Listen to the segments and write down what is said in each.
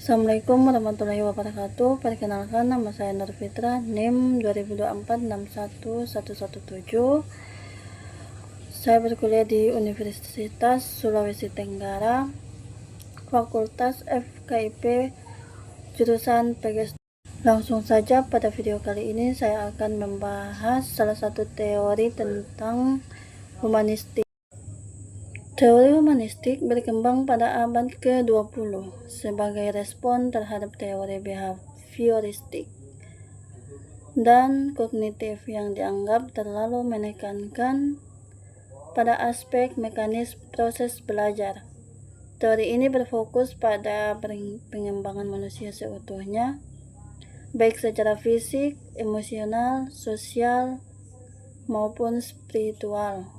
Assalamualaikum warahmatullahi wabarakatuh. Perkenalkan, nama saya Nur Fitra, NIM 2024611117. Saya berkuliah di Universitas Sulawesi Tenggara, Fakultas FKIP, jurusan PGS. Langsung saja, pada video kali ini saya akan membahas salah satu teori tentang humanistik. Teori humanistik berkembang pada abad ke-20 sebagai respon terhadap teori behavioristik dan kognitif yang dianggap terlalu menekankan pada aspek mekanis proses belajar. Teori ini berfokus pada pengembangan manusia seutuhnya, baik secara fisik, emosional, sosial, maupun spiritual.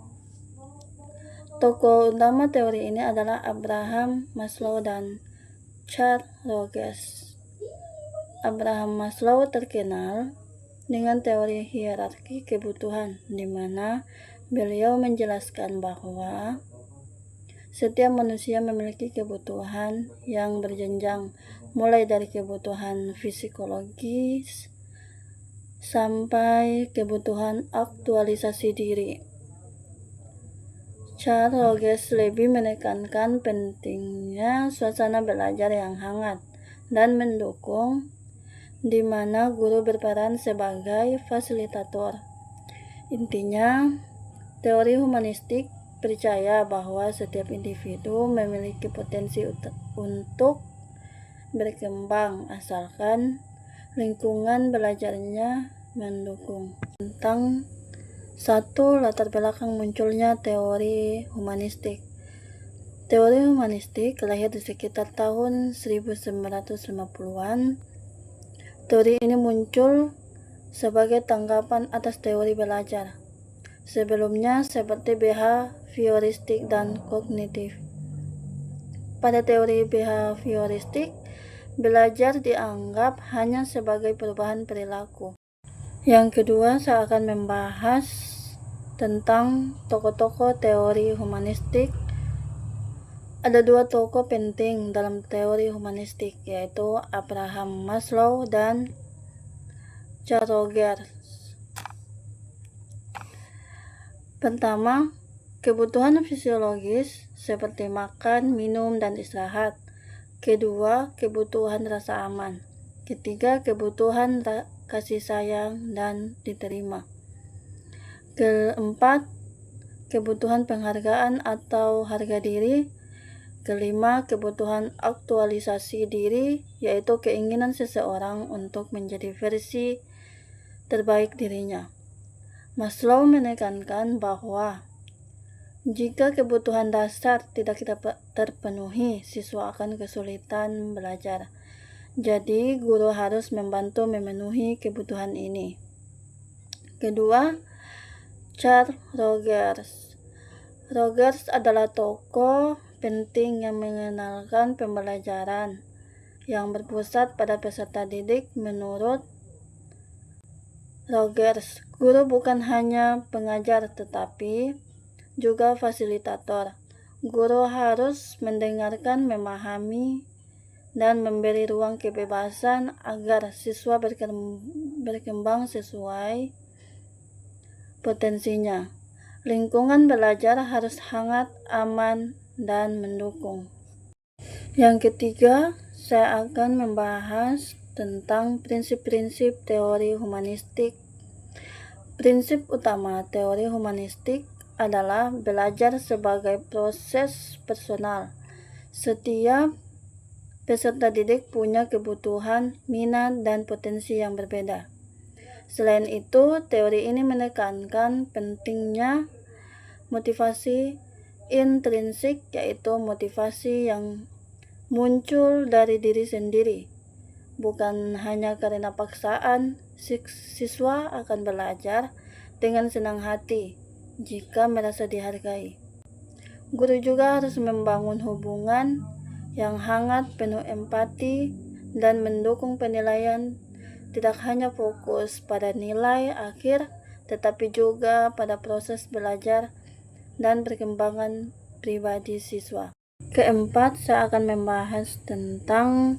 Tokoh utama teori ini adalah Abraham Maslow dan Carl Rogers. Abraham Maslow terkenal dengan teori hierarki kebutuhan, di mana beliau menjelaskan bahwa setiap manusia memiliki kebutuhan yang berjenjang, mulai dari kebutuhan fisiologis sampai kebutuhan aktualisasi diri. Carl Rogers lebih menekankan pentingnya suasana belajar yang hangat dan mendukung, di mana guru berperan sebagai fasilitator. Intinya, teori humanistik percaya bahwa setiap individu memiliki potensi untuk berkembang asalkan lingkungan belajarnya mendukung. Tentang latar belakang munculnya teori humanistik. Teori humanistik lahir di sekitar tahun 1950-an. Teori ini muncul sebagai tanggapan atas teori belajar sebelumnya seperti behavioristik dan kognitif. Pada teori behavioristik, belajar dianggap hanya sebagai perubahan perilaku. Yang kedua, saya akan membahas tentang tokoh-tokoh teori humanistik. Ada dua tokoh penting dalam teori humanistik, yaitu Abraham Maslow dan Carl Rogers. Pertama, kebutuhan fisiologis seperti makan, minum, dan istirahat. Kedua, kebutuhan rasa aman. Ketiga, kebutuhan kasih sayang dan diterima. Keempat, kebutuhan penghargaan atau harga diri. Kelima, kebutuhan aktualisasi diri, yaitu keinginan seseorang untuk menjadi versi terbaik dirinya. Maslow menekankan bahwa jika kebutuhan dasar tidak terpenuhi, siswa akan kesulitan belajar. Jadi, guru harus membantu memenuhi kebutuhan ini. Kedua, Carl Rogers. Rogers adalah tokoh penting yang mengenalkan pembelajaran yang berpusat pada peserta didik. Menurut Rogers, guru bukan hanya pengajar tetapi juga fasilitator. Guru harus mendengarkan, memahami, dan memberi ruang kebebasan agar siswa berkembang sesuai potensinya. Lingkungan belajar harus hangat, aman, dan mendukung. Yang ketiga, saya akan membahas tentang prinsip-prinsip teori humanistik. Prinsip utama teori humanistik adalah belajar sebagai proses personal. Setiap peserta didik punya kebutuhan, minat, dan potensi yang berbeda. Selain itu, teori ini menekankan pentingnya motivasi intrinsik, yaitu motivasi yang muncul dari diri sendiri, bukan hanya karena paksaan. Siswa akan belajar dengan senang hati jika merasa dihargai. Guru juga harus membangun hubungan yang hangat, penuh empati, dan mendukung penilaian, tidak hanya fokus pada nilai akhir, tetapi juga pada proses belajar dan perkembangan pribadi siswa. Keempat, saya akan membahas tentang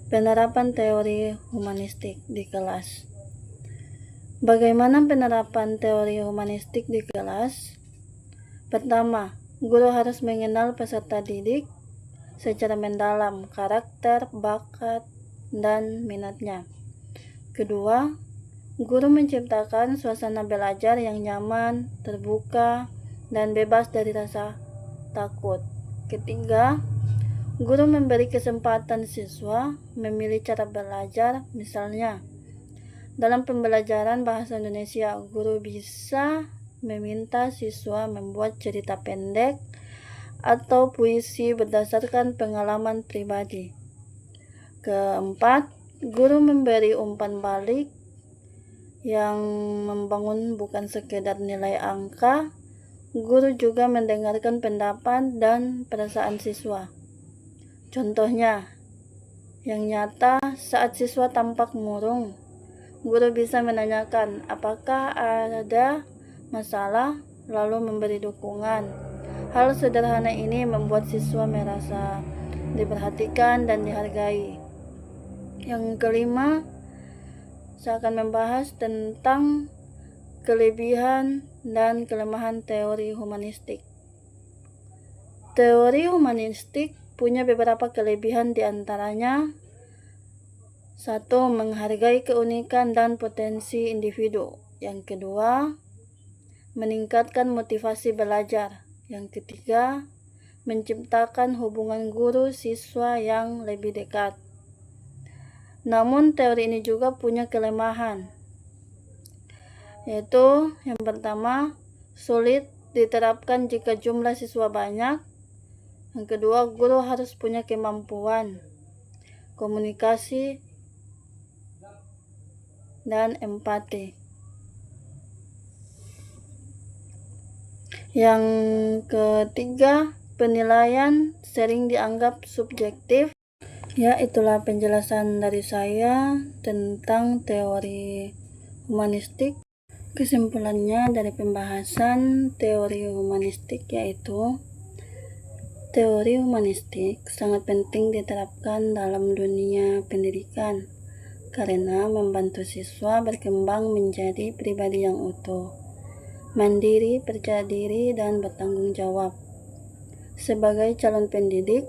Penerapan teori humanistik di kelas. Bagaimana penerapan teori humanistik di kelas? Pertama, guru harus mengenal peserta didik secara mendalam karakter, bakat, dan minatnya. Kedua, guru menciptakan suasana belajar yang nyaman, terbuka, dan bebas dari rasa takut. Ketiga, guru memberi kesempatan siswa memilih cara belajar, misalnya dalam pembelajaran bahasa Indonesia, guru bisa meminta siswa membuat cerita pendek atau puisi berdasarkan pengalaman pribadi. Keempat, guru memberi umpan balik yang membangun, bukan sekedar nilai angka. Guru juga mendengarkan pendapat dan perasaan siswa. Contohnya, yang nyata saat siswa tampak murung, guru bisa menanyakan apakah ada masalah, lalu memberi dukungan. Hal sederhana ini membuat siswa merasa diperhatikan dan dihargai. Yang kelima, saya akan membahas tentang kelebihan dan kelemahan teori humanistik. Teori humanistik punya beberapa kelebihan, diantaranya: 1. Menghargai keunikan dan potensi individu. Yang kedua, meningkatkan motivasi belajar. Yang ketiga, menciptakan hubungan guru-siswa yang lebih dekat. Namun teori ini juga punya kelemahan, yaitu yang pertama, sulit diterapkan jika jumlah siswa banyak. Yang kedua, guru harus punya kemampuan komunikasi dan empati. Yang ketiga, penilaian sering dianggap subjektif. Ya, itulah penjelasan dari saya tentang teori humanistik. Kesimpulannya dari pembahasan teori humanistik yaitu teori humanistik sangat penting diterapkan dalam dunia pendidikan karena membantu siswa berkembang menjadi pribadi yang utuh, mandiri, percaya diri, dan bertanggung jawab. Sebagai calon pendidik,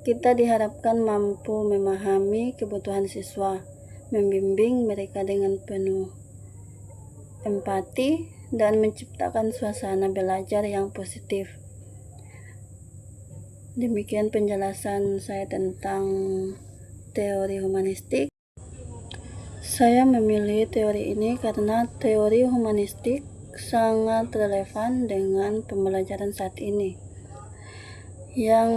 kita diharapkan mampu memahami kebutuhan siswa, membimbing mereka dengan penuh empati, dan menciptakan suasana belajar yang positif. Demikian penjelasan saya tentang teori humanistik. Saya memilih teori ini karena teori humanistik sangat relevan dengan pembelajaran saat ini, yang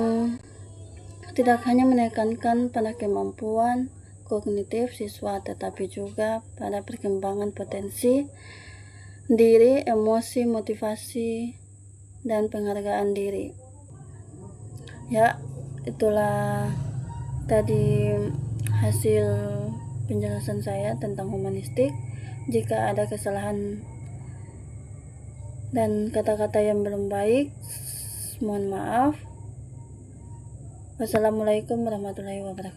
tidak hanya menekankan pada kemampuan kognitif siswa, tetapi juga pada perkembangan potensi diri, emosi, motivasi, dan penghargaan diri. Ya, itulah tadi hasil penjelasan saya tentang humanistik. Jika ada kesalahan dan kata-kata yang belum baik, mohon maaf. Wassalamualaikum warahmatullahi wabarakatuh.